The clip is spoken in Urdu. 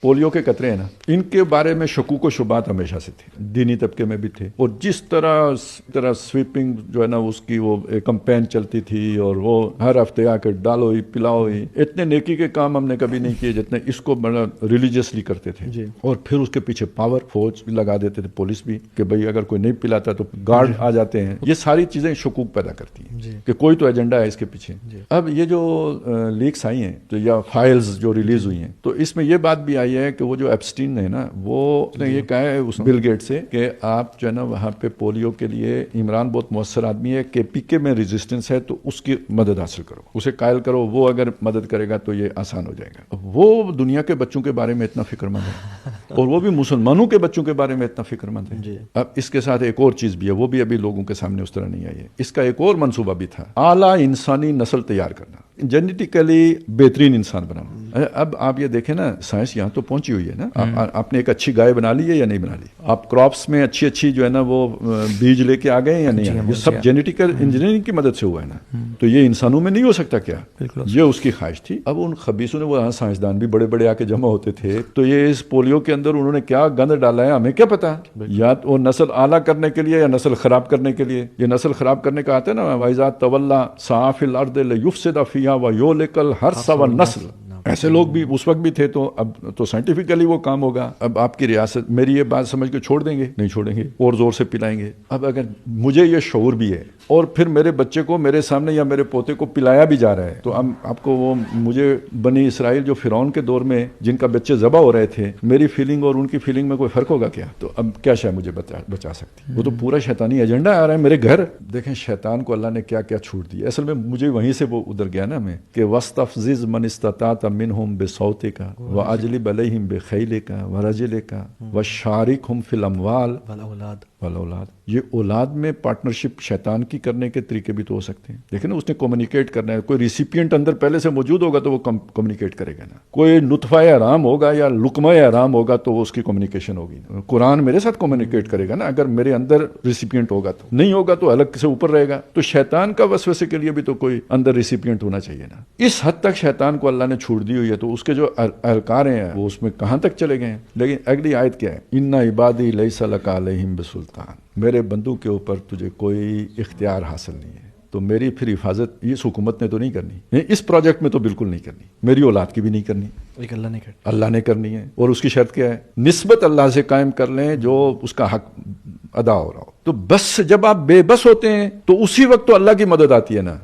پولیو کے قطرے ہیں نا، ان کے بارے میں شکوک و شبہات ہمیشہ سے تھے، دینی طبقے میں بھی تھے، اور جس طرح سویپنگ جو ہے نا اس کی وہ کمپین چلتی تھی، اور وہ ہر ہفتے آ کے ڈالو ہی پلاؤ ہی، اتنے نیکی کے کام ہم نے کبھی نہیں کیے جتنے اس کو بڑا ریلیجیسلی کرتے تھے جی. اور پھر اس کے پیچھے پاور فوج لگا دیتے تھے، پولیس بھی، کہ بھئی اگر کوئی نہیں پلاتا تو گارڈ آ جاتے ہیں. یہ ساری چیزیں شکوک پیدا کرتی ہیں جی. کہ کوئی تو ایجنڈا ہے اس کے پیچھے جی. اب یہ جو لیکس آئی ہیں تو یا فائلز جو ریلیز ہوئی ہیں، تو اس میں یہ بات بھی آئی ہے کہ وہ جو ایپسٹین ہے نا، وہ نے یہ کہا ہے اس بل گیٹ سے کہ آپ جو ہے نا وہاں پہ پولیو کے لیے، عمران بہت مؤثر آدمی ہے، کہ پی کے میں ریزسٹنس ہے تو اس کی مدد حاصل کرو، اسے قائل کرو، وہ اگر مدد کرے گا تو یہ آسان ہو جائے گا. وہ دنیا کے بچوں کے بارے میں اتنا فکر مند ہے، اور وہ بھی مسلمانوں کے بچوں کے بارے میں اتنا فکر مند ہے جی. اب اس کے ساتھ ایک اور چیز بھی ہے، وہ بھی ابھی لوگوں کے سامنے اس طرح نہیں آئی ہے. اس کا ایک اور منصوبہ بھی تھا، اعلیٰ انسانی نسل تیار کرنا، جینیٹیکلی بہترین انسان بنانا. اب آپ یہ دیکھیں نا، سائنس یہاں تو پہنچی ہوئی ہے نا. آپ نے ایک اچھی گائے بنا لی ہے یا نہیں بنا لی؟ آپ کراپس میں اچھی جو ہے نا وہ بیج لے کے آ گئے یا نہیں؟ یہ سب جینیٹیکل انجینئرنگ کی مدد سے ہوا ہے نا. تو یہ انسانوں میں نہیں ہو سکتا کیا؟ یہ اس کی خواہش تھی. اب ان خبیثوں نے، وہ سائنسدان بھی بڑے بڑے آ کے جمع ہوتے تھے، تو یہ اس پولیو کے اندر انہوں نے کیا گند ڈالا ہے ہمیں کیا پتا. یا وہ نسل اعلیٰ کرنے کے لیے یا نسل خراب کرنے کے لیے. یہ نسل خراب کرنے کا آتا ہے نا، وَإِذَا تَوَلَّى سَعَىٰ فِي الْأَرْضِ لِيُفْسِدَ فِيهَا وَيُهْلِكَ الْحَرْثَ وَالنَّسْلَ. ایسے لوگ بھی اس وقت بھی تھے، تو اب تو سائنٹیفکلی وہ کام ہوگا. اب آپ کی ریاست میری یہ بات سمجھ کے چھوڑ دیں گے؟ نہیں چھوڑیں گے، اور زور سے پلائیں گے. اب اگر مجھے یہ شعور بھی ہے، اور پھر میرے بچے کو میرے سامنے یا میرے پوتے کو پلایا بھی جا رہا ہے، تو اب آپ کو وہ مجھے بنی اسرائیل جو فرعون کے دور میں جن کا بچے ذبح ہو رہے تھے، میری فیلنگ اور ان کی فیلنگ میں کوئی فرق ہوگا کیا؟ تو اب کیا شے مجھے بچا سکتی؟ وہ تو پورا شیطانی ایجنڈا آ رہا ہے میرے گھر. دیکھیں شیطان کو اللہ نے کیا کیا چھوٹ دی. اصل میں مجھے وہیں سے وہ ادھر گیا نا میں، کہ وَاسْتَفْزِزْ مَنِ اسْتَطَعْتَ مِنْهُمْ بِصَوْتِكَ وَأَجْلِبْ عَلَيْهِمْ بِخَيْلِكَ وَرَجِلِكَ وَشَارِكْهُمْ فِي الْأَمْوَالِ والأولاد. یہ اولاد میں پارٹنرشپ شیطان کی کرنے کے طریقے بھی تو ہو سکتے ہیں. دیکھیں نا، اس نے کمیونیکیٹ کرنا ہے. کوئی ریسیپینٹ اندر پہلے سے موجود ہوگا تو وہ کمیونیکیٹ کرے گا نا. کوئی نطفہ حرام ہوگا یا لقمہ حرام ہوگا تو وہ اس کی کمیونیکیشن ہوگی. قرآن میرے ساتھ کمیونیکیٹ کرے گا نا، اگر میرے اندر ریسیپینٹ ہوگا. تو نہیں ہوگا تو الگ سے اوپر رہے گا. تو شیطان کا وسوسے کے لیے بھی تو کوئی اندر ریسیپینٹ ہونا چاہیے نا. اس حد تک شیطان کو اللہ نے چھوٹ دی ہوئی ہے، تو اس کے جو اہلکار ہیں وہ اس میں کہاں تک چلے گئے ہیں. لیکن اگلی آیت کیا ہے؟ ان عبادی لیس لک علیہم بسلطان. میرے بندوں کے اوپر تجھے کوئی اختیار حاصل نہیں ہے. تو میری پھر حفاظت اس حکومت نے تو نہیں کرنی، اس پروجیکٹ میں تو بالکل نہیں کرنی، میری اولاد کی بھی نہیں کرنی. اللہ نے کرنی ہے. اور اس کی شرط کیا ہے؟ نسبت اللہ سے قائم کر لیں جو اس کا حق ادا ہو رہا ہو. تو بس جب آپ بے بس ہوتے ہیں تو اسی وقت تو اللہ کی مدد آتی ہے نا.